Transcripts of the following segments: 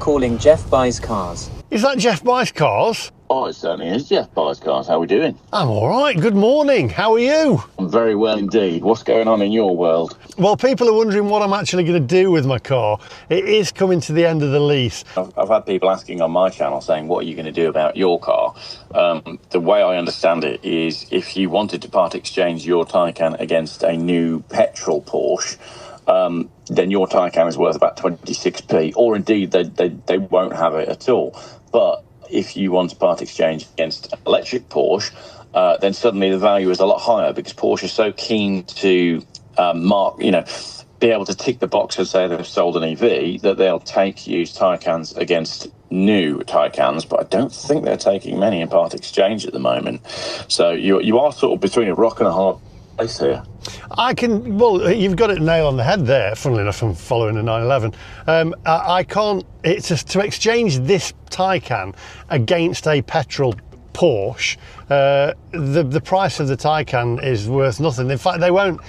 calling Geoff Buys Cars. Is that Geoff Buys Cars? Oh, it certainly is Geoff Buys Cars. How are we doing? I'm all right. Good morning. How are you? I'm very well indeed. What's going on in your world? Well, people are wondering what I'm actually going to do with my car. It is coming to the end of the lease. I've had people asking on my channel saying, what are you going to do about your car? The way I understand it is if you wanted to part exchange your Taycan against a new petrol Porsche, then your Taycan is worth about 26p, or indeed they won't have it at all. But if you want to part exchange against an electric Porsche, then suddenly the value is a lot higher because Porsche is so keen to be able to tick the box and say they've sold an EV that they'll take used Taycans against new Taycans, but I don't think they're taking many in part exchange at the moment. So you are sort of between a rock and a hard place here. You've got it nailed on the head there, funnily enough, from following a 911. I can't, to exchange this Taycan against a petrol Porsche, the price of the Taycan is worth nothing. In fact, they don't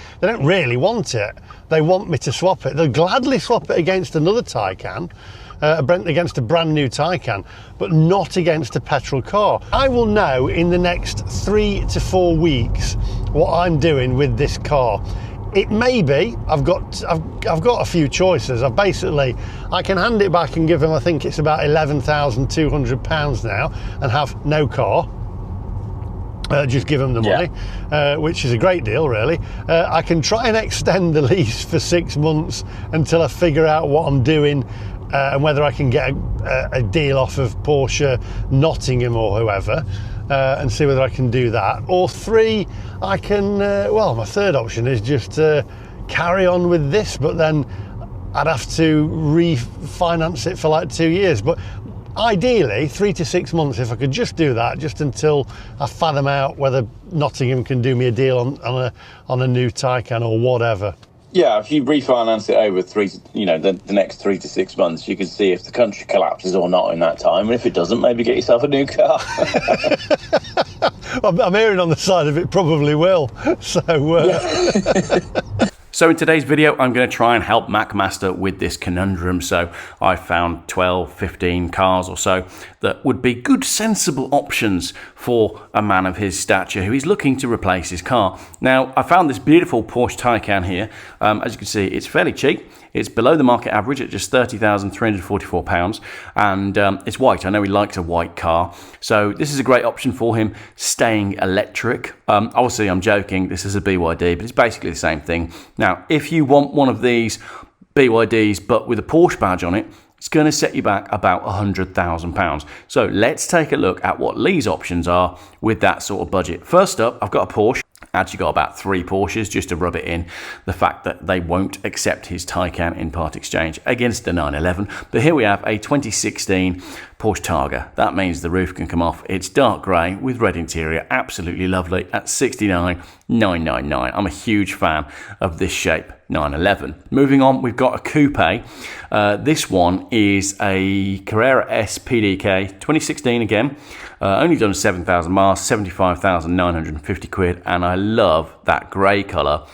really want it. They want me to swap it. They'll gladly swap it against another Taycan, against a brand new Taycan, but not against a petrol car. I will know in the next 3 to 4 weeks what I'm doing with this car. It may be I've got a few choices. I can hand it back and give them, I think it's about £11,200 now, and have no car. Just give them the money, which is a great deal, really. I can try and extend the lease for 6 months until I figure out what I'm doing and whether I can get a deal off of Porsche Nottingham or whoever, and see whether I can do that. Or 3, I can, my third option is just carry on with this, but then I'd have to refinance it for like 2 years. But ideally, 3 to 6 months, if I could just do that, just until I fathom out whether Nottingham can do me a deal on a new Taycan or whatever. Yeah, if you refinance it over the next 3 to 6 months, you can see if the country collapses or not in that time. And if it doesn't, maybe get yourself a new car. I'm hearing on the side of it probably will. So. So in today's video, I'm going to try and help MacMaster with this conundrum. So I found 12, 15 cars or so that would be good, sensible options for a man of his stature who is looking to replace his car. Now, I found this beautiful Porsche Taycan here. As you can see, it's fairly cheap. It's below the market average at just £30,344, and it's white. I know he likes a white car, so this is a great option for him, staying electric. Obviously, I'm joking. This is a BYD, but it's basically the same thing. Now, if you want one of these BYDs, but with a Porsche badge on it, it's going to set you back about £100,000. So let's take a look at what Lee's options are with that sort of budget. First up, I've got a Porsche. Actually got about 3 Porsches just to rub it in, the fact that they won't accept his Taycan in part exchange against the 911. But here we have a 2016 Porsche Targa. That means the roof can come off. It's dark grey with red interior, absolutely lovely at $69,999. I'm a huge fan of this shape 911. Moving on, we've got a coupe. This one is a Carrera S PDK 2016 again. Only done 7,000 miles, 75,950 quid, and I love that grey colour.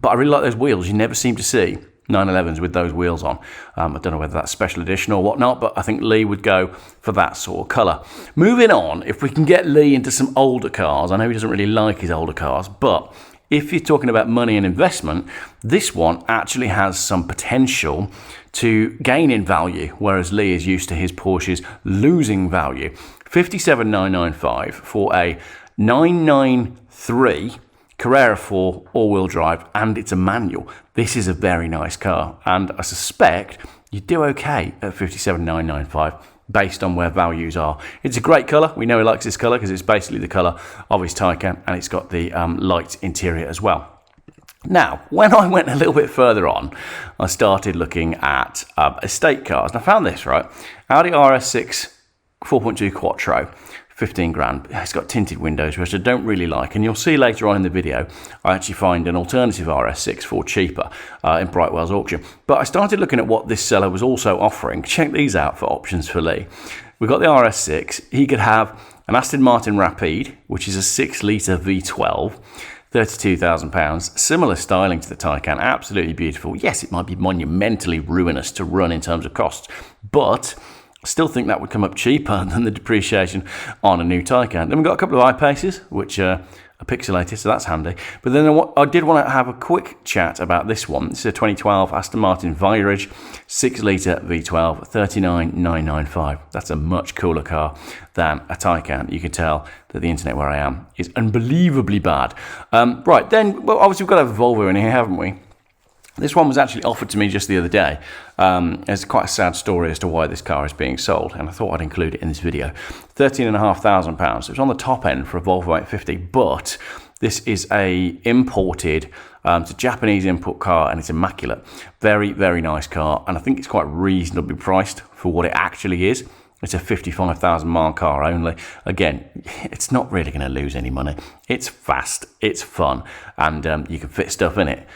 But I really like those wheels. You never seem to see 911s with those wheels on. I don't know whether that's special edition or whatnot, but I think Lee would go for that sort of colour. Moving on, if we can get Lee into some older cars, I know he doesn't really like his older cars, but if you're talking about money and investment, this one actually has some potential to gain in value, whereas Lee is used to his Porsches losing value. 57,995 for a 993 Carrera 4 all-wheel drive, and it's a manual. This is a very nice car, and I suspect you do okay at 57,995 based on where values are. It's a great colour. We know he likes this colour because it's basically the colour of his Taycan, and it's got the light interior as well. Now, when I went a little bit further on, I started looking at estate cars, and I found this, right? Audi RS6 4.2 Quattro, 15 grand. It's got tinted windows, which I don't really like, and you'll see later on in the video I actually find an alternative RS6 for cheaper in Brightwells auction. But I started looking at what this seller was also offering. Check these out for options for Lee. We've got the RS6. He could have an Aston Martin Rapide, which is a 6-litre V12, £32,000, similar styling to the Taycan, absolutely beautiful. Yes, it might be monumentally ruinous to run in terms of costs, but Still think that would come up cheaper than the depreciation on a new Taycan. Then we've got a couple of eyepaces, which are pixelated, so that's handy. But then I did want to have a quick chat about this one. This is a 2012 Aston Martin Viridge 6-litre V12, 39,995. That's a much cooler car than a Taycan. You can tell that the internet where I am is unbelievably bad. Right, then, well, obviously we've got to have a Volvo in here, haven't we? This one was actually offered to me just the other day. It's quite a sad story as to why this car is being sold, and I thought I'd include it in this video. £13,500. It was on the top end for a Volvo 850, but this is a imported, it's a Japanese import car, and it's immaculate. Very, very nice car, and I think it's quite reasonably priced for what it actually is. It's a 55,000 mile car only. Again, it's not really going to lose any money. It's fast, it's fun, and you can fit stuff in it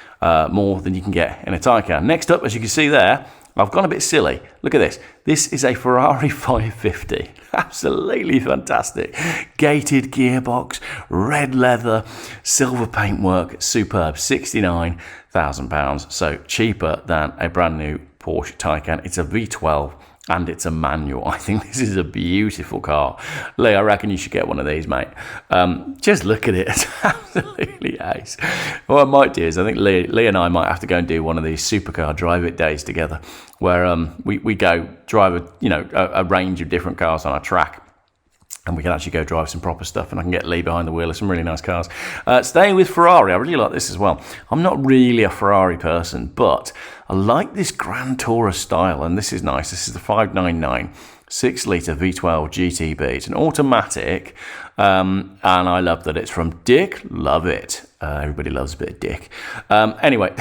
more than you can get in a Taycan. Next up, as you can see there, I've gone a bit silly. Look at this. This is a Ferrari 550. Absolutely fantastic. Gated gearbox, red leather, silver paintwork, superb. £69,000. So cheaper than a brand new Porsche Taycan. It's a V12. And it's a manual. I think this is a beautiful car. Lee, I reckon you should get one of these, mate. Just look at it. It's absolutely ace. What I might do is I think Lee and I might have to go and do one of these supercar drive-it days together where we go drive a range of different cars on our track. And we can actually go drive some proper stuff, and I can get Lee behind the wheel of some really nice cars. Staying with Ferrari, I really like this as well. I'm not really a Ferrari person, but I like this Grand Tourer style, and this is nice. This is the 599 6-litre V12 GTB. It's an automatic, and I love that it's from Dick. Love it. Everybody loves a bit of Dick. Anyway.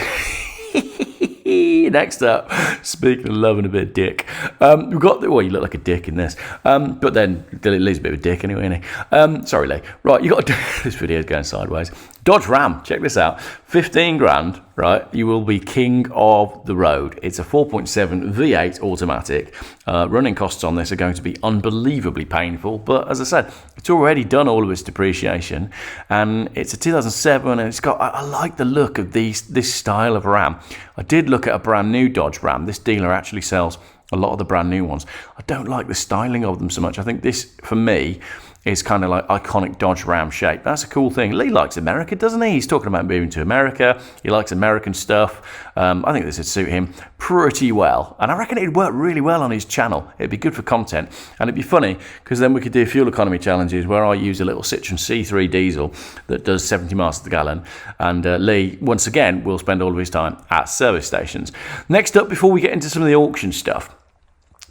Next up, speaking of loving a bit of dick, we've got well, you look like a dick in this, but then Lee's a bit of a dick anyway, isn't he? Sorry, Lee. Right, you got this video's going sideways. Dodge Ram, check this out. 15 grand, right? You will be king of the road. It's a 4.7 V8 automatic. Running costs on this are going to be unbelievably painful, but as I said, it's already done all of its depreciation, and it's a 2007, and it's got. I like the look of this style of Ram. I did look at a brand new Dodge Ram. This dealer actually sells a lot of the brand new ones. I don't like the styling of them so much. I think this, for me, is kind of like iconic Dodge Ram shape. That's a cool thing. Lee likes America, doesn't he? He's talking about moving to America. He likes American stuff. I think this would suit him pretty well. And I reckon it'd work really well on his channel. It'd be good for content. And it'd be funny, because then we could do fuel economy challenges where I use a little Citroen C3 diesel that does 70 miles to the gallon. And Lee, once again, will spend all of his time at service stations. Next up, before we get into some of the auction stuff,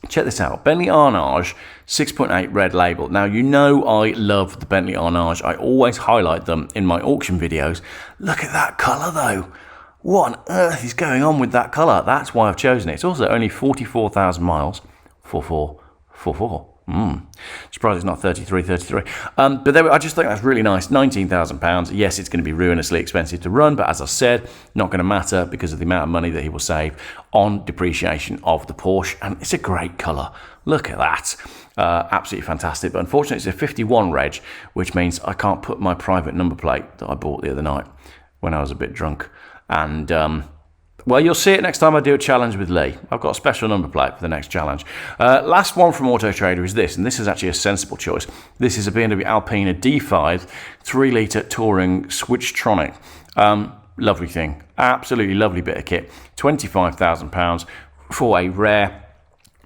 check this out. Bentley Arnage 6.8 red label. Now, you know I love the Bentley Arnage. I always highlight them in my auction videos. Look at that colour though. What on earth is going on with that colour? That's why I've chosen it. It's also only 44,000 miles. 4444. Surprised it's not 33. But there, I just think that's really nice. £19,000. Yes, it's going to be ruinously expensive to run, but as I said, not going to matter because of the amount of money that he will save on depreciation of the Porsche. And it's a great colour. Look at that. Absolutely fantastic. But unfortunately, it's a 51 reg, which means I can't put my private number plate that I bought the other night when I was a bit drunk. And well, you'll see it next time I do a challenge with Lee. I've got a special number plate for the next challenge. Last one from Auto Trader is this, and this is actually a sensible choice. This is a BMW Alpina D5 3-litre touring Switchtronic. Lovely thing. Absolutely lovely bit of kit. £25,000 for a rare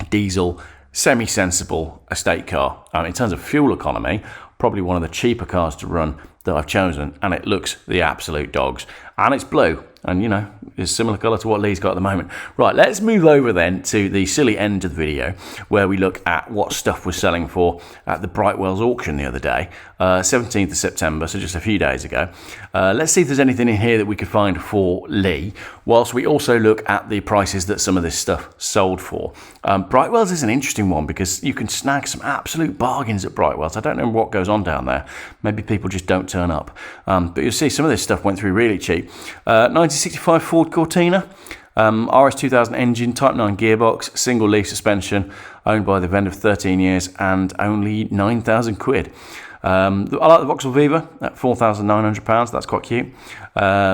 diesel, semi-sensible estate car. In terms of fuel economy, probably one of the cheaper cars to run that I've chosen, and it looks the absolute dogs. And it's blue. And, you know, it's similar colour to what Lee's got at the moment. Right, let's move over then to the silly end of the video where we look at what stuff was selling for at the Brightwells auction the other day, 17th of September, so just a few days ago. Let's see if there's anything in here that we could find for Lee, whilst we also look at the prices that some of this stuff sold for. Brightwells is an interesting one because you can snag some absolute bargains at Brightwells. I don't know what goes on down there. Maybe people just don't turn up. But you'll see some of this stuff went through really cheap. 1965 Ford Cortina, RS 2000 engine, Type 9 gearbox, single leaf suspension, owned by the vendor for 13 years and only 9,000 quid. I like the Vauxhall Viva at £4,900. That's quite cute.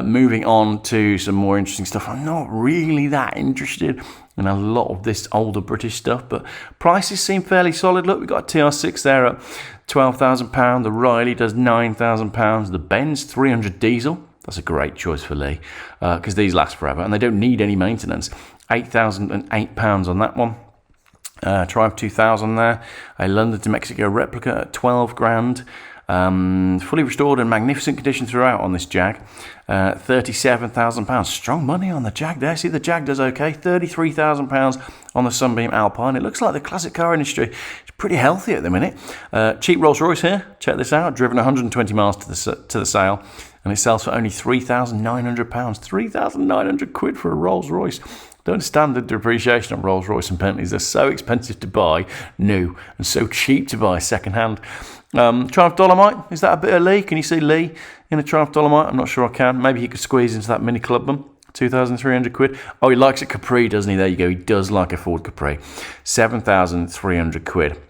Moving on to some more interesting stuff. I'm not really that interested and a lot of this older British stuff, but prices seem fairly solid. Look, we've got a TR6 there at £12,000. The Riley does £9,000. The Benz 300 diesel, that's a great choice for Lee, because these last forever and they don't need any maintenance. £8,008 on that one. Triumph 2000 there. A London to Mexico replica at 12 grand. Fully restored and magnificent condition throughout on this Jag. £37,000. Strong money on the Jag there. See, the Jag does okay. £33,000 on the Sunbeam Alpine. It looks like the classic car industry is pretty healthy at the minute. Cheap Rolls Royce here. Check this out. Driven 120 miles to the sale, and it sells for only £3,900. 3,900 quid for a Rolls Royce. Don't understand the depreciation of Rolls Royce and Bentleys. They're so expensive to buy new and so cheap to buy second hand. Triumph Dolomite, is that a bit of Lee? Can you see Lee in a Triumph Dolomite? I'm not sure I can. Maybe he could squeeze into that Mini Clubman. 2,300 quid. Oh, he likes a Capri, doesn't he? There you go. He does like a Ford Capri. 7,300 quid.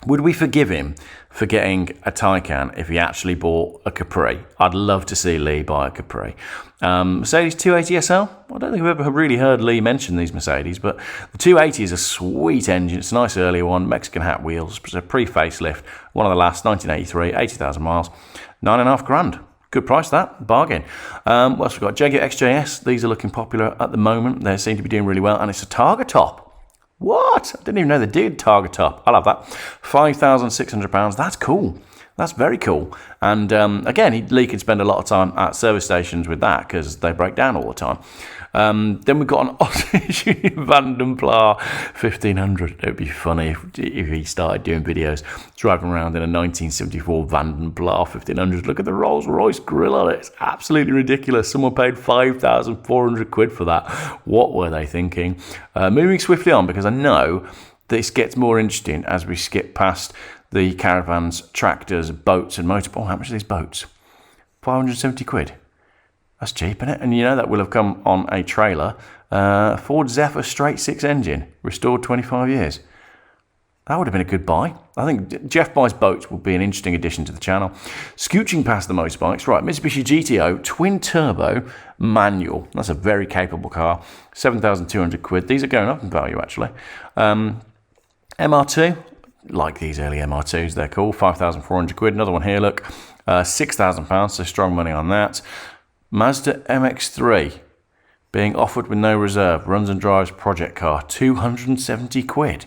Would we forgive him for getting a Taycan if he actually bought a Capri? I'd love to see Lee buy a Capri. Mercedes 280 SL. I don't think I've ever really heard Lee mention these Mercedes, but the 280 is a sweet engine. It's a nice earlier one, Mexican hat wheels. It's a pre-facelift, one of the last, 1983, 80,000 miles, 9.5 grand. Good price, that. Bargain. What else we got? Jaguar XJS. These are looking popular at the moment. They seem to be doing really well, and it's a Targa top. What? I didn't even know they did Targa top. I'll have that. £5,600. That's cool. That's very cool. And again, Lee could spend a lot of time at service stations with that because they break down all the time. Then we've got an Orange Vanden Plas 1500. It would be funny if he started doing videos driving around in a 1974 Vanden Plas 1500. Look at the Rolls Royce grille on it. It's absolutely ridiculous. Someone paid 5,400 quid for that. What were they thinking? Moving swiftly on, because I know this gets more interesting as we skip past the caravans, tractors, boats and motorboats. How much are these boats? 570 quid. That's cheap, isn't it? And you know that will have come on a trailer. Ford Zephyr straight six engine, restored 25 years. That would have been a good buy. I think Geoff Buys Boats will be an interesting addition to the channel. Scooching past the motorbikes, right, Mitsubishi GTO, twin turbo, manual. That's a very capable car. 7,200 quid. These are going up in value, actually. MR2, like these early MR2s, they're cool. 5,400 quid. Another one here, look. £6,000, so strong money on that. Mazda MX-3 being offered with no reserve, runs and drives project car, 270 quid.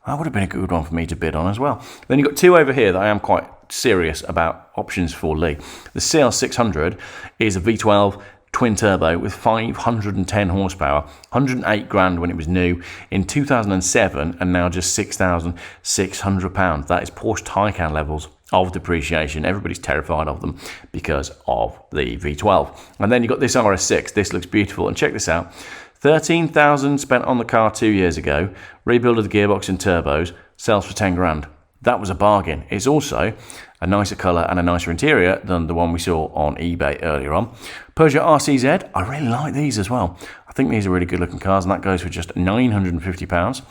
That would have been a good one for me to bid on as well. Then you've got two over here that I am quite serious about options for Lee. The CL600 is a V12 twin turbo with 510 horsepower, 108 grand when it was new in 2007, and now just £6,600. That is Porsche Taycan levels of depreciation. Everybody's terrified of them because of the V12. And then you've got this RS6. This looks beautiful, and check this out. 13,000 spent on the car 2 years ago, rebuild of the gearbox and turbos, sells for 10 grand. That was a bargain. It's also a nicer colour and a nicer interior than the one we saw on eBay earlier on. Peugeot RCZ, I really like these as well. I think these are really good looking cars, and that goes for just £950.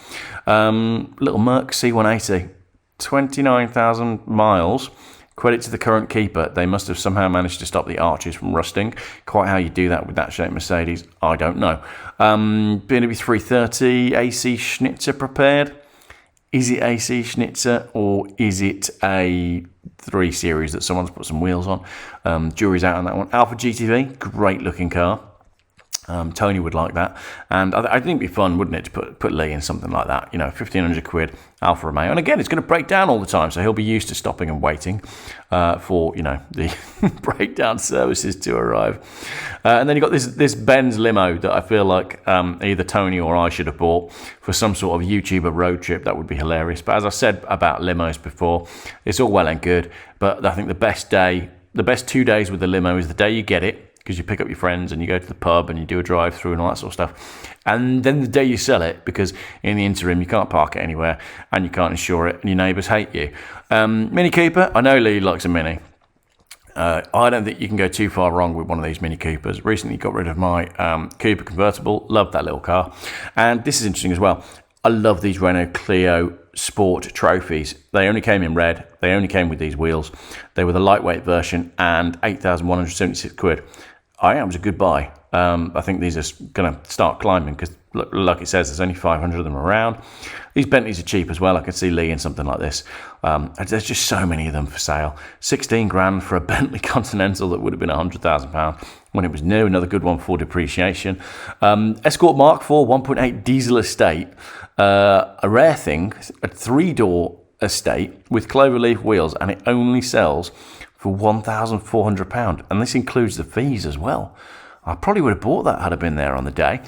Little Merc C180, 29,000 miles. Credit to the current keeper. They must have somehow managed to stop the arches from rusting. Quite how you do that with that shaped Mercedes, I don't know. BMW 330 AC Schnitzer prepared. Is it AC Schnitzer or is it a 3 Series that someone's put some wheels on? Jury's out on that one. Alpha GTV, great looking car. Tony would like that, and I think it'd be fun, wouldn't it, to put Lee in something like that, you know, 1,500 quid Alfa Romeo. And again, it's going to break down all the time, so he'll be used to stopping and waiting for, you know, the breakdown services to arrive. And then you've got this Benz limo that I feel like either Tony or I should have bought for some sort of YouTuber road trip. That would be hilarious. But as I said about limos before, it's all well and good, but I think the best 2 days with the limo is the day you get it, because you pick up your friends and you go to the pub and you do a drive-through and all that sort of stuff. And then the day you sell it, because in the interim you can't park it anywhere and you can't insure it and your neighbours hate you. Mini Cooper, I know Lee likes a Mini. I don't think you can go too far wrong with one of these Mini Coopers. Recently got rid of my Cooper convertible. Love that little car. And this is interesting as well. I love these Renault Clio Sport trophies. They only came in red. They only came with these wheels. They were the lightweight version and 8,176 quid. I think it was a good buy. I think these are going to start climbing because like it says, there's only 500 of them around. These Bentleys are cheap as well. I could see Lee in something like this. There's just so many of them for sale. 16 grand for a Bentley Continental that would have been £100,000 when it was new. Another good one for depreciation. Escort Mark IV 1.8 diesel estate. A rare thing, a 3-door estate with cloverleaf wheels, and it only sells for £1,400, and this includes the fees as well. I probably would have bought that had I been there on the day.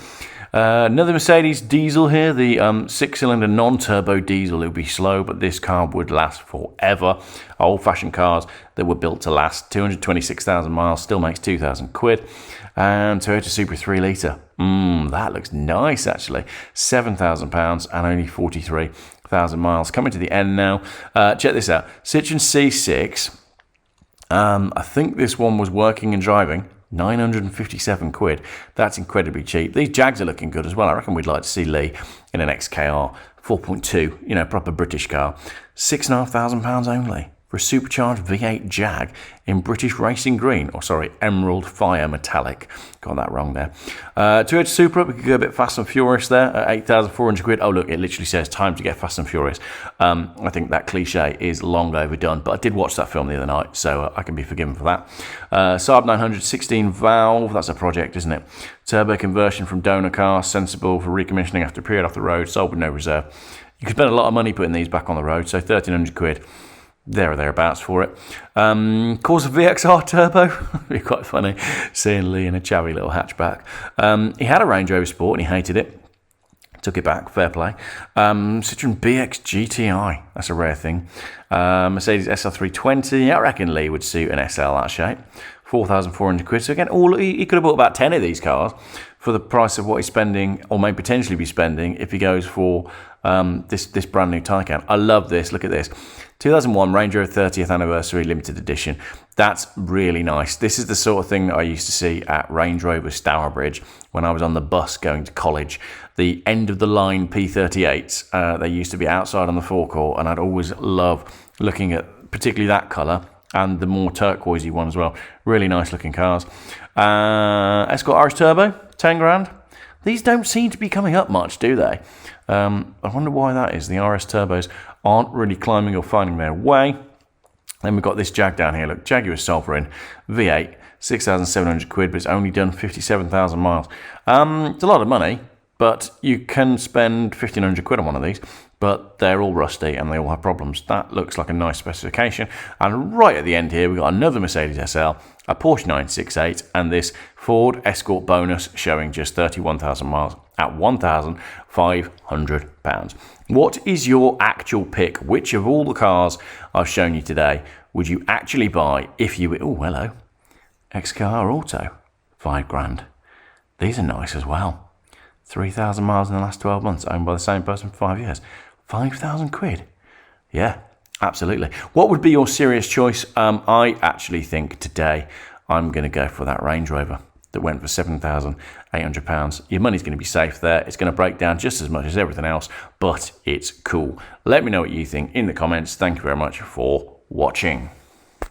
Another Mercedes diesel here, the 6-cylinder non-turbo diesel. It would be slow, but this car would last forever. Old-fashioned cars that were built to last. 226,000 miles, still makes 2,000 quid. And Toyota Supra 3 litre. That looks nice, actually. £7,000 and only 43,000 miles. Coming to the end now. Check this out. Citroen C6. I think this one was working and driving. 957 quid. That's incredibly cheap. These Jags are looking good as well. I reckon we'd like to see Lee in an XKR 4.2, proper British car. £6,500 only for a supercharged V8 Jag in British Racing Green, Emerald Fire Metallic. Got that wrong there. Toyota Supra, we could go a bit Fast and Furious there at 8,400 quid. Oh look, it literally says time to get Fast and Furious. I think that cliche is long overdone, but I did watch that film the other night, so I can be forgiven for that. Saab 900 16 valve, that's a project, isn't it? Turbo conversion from donor car, sensible for recommissioning after a period off the road, sold with no reserve. You can spend a lot of money putting these back on the road, so 1,300 quid. There or thereabouts for it. Corsa VXR Turbo. It'd be quite funny seeing Lee in a chavvy little hatchback. He had a Range Rover Sport and he hated it. Took it back, fair play. Citroen BX GTI. That's a rare thing. Mercedes SL320. I reckon Lee would suit an SL that shape. 4,400 quid. So again, he could have bought about 10 of these cars for the price of what he's spending, or may potentially be spending, if he goes for this brand new Taycan. I love this. Look at this. 2001 Range Rover 30th Anniversary Limited Edition. That's really nice. This is the sort of thing that I used to see at Range Rover Stourbridge when I was on the bus going to college. The end of the line P38s, they used to be outside on the forecourt, and I'd always love looking at particularly that colour and the more turquoisey one as well. Really nice looking cars. Escort RS Turbo, 10 grand. These don't seem to be coming up much, do they? I wonder why that is. The RS Turbos aren't really climbing or finding their way. Then we've got this Jag down here. Look, Jaguar Sovereign V8, 6,700 quid, but it's only done 57,000 miles. It's a lot of money, but you can spend 1,500 quid on one of these, but they're all rusty and they all have problems. That looks like a nice specification. And right at the end here, we've got another Mercedes SL, a Porsche 968, and this Ford Escort bonus showing just 31,000 miles at £1,500. What is your actual pick? Which of all the cars I've shown you today would you actually buy if you... Oh, hello. XKR Auto, 5 grand. These are nice as well. 3,000 miles in the last 12 months, owned by the same person for 5 years. 5,000 quid. Yeah, absolutely. What would be your serious choice? I actually think today I'm going to go for that Range Rover that went for £7,800. Your money's going to be safe there. It's going to break down just as much as everything else, but it's cool. Let me know what you think in the comments. Thank you very much for watching.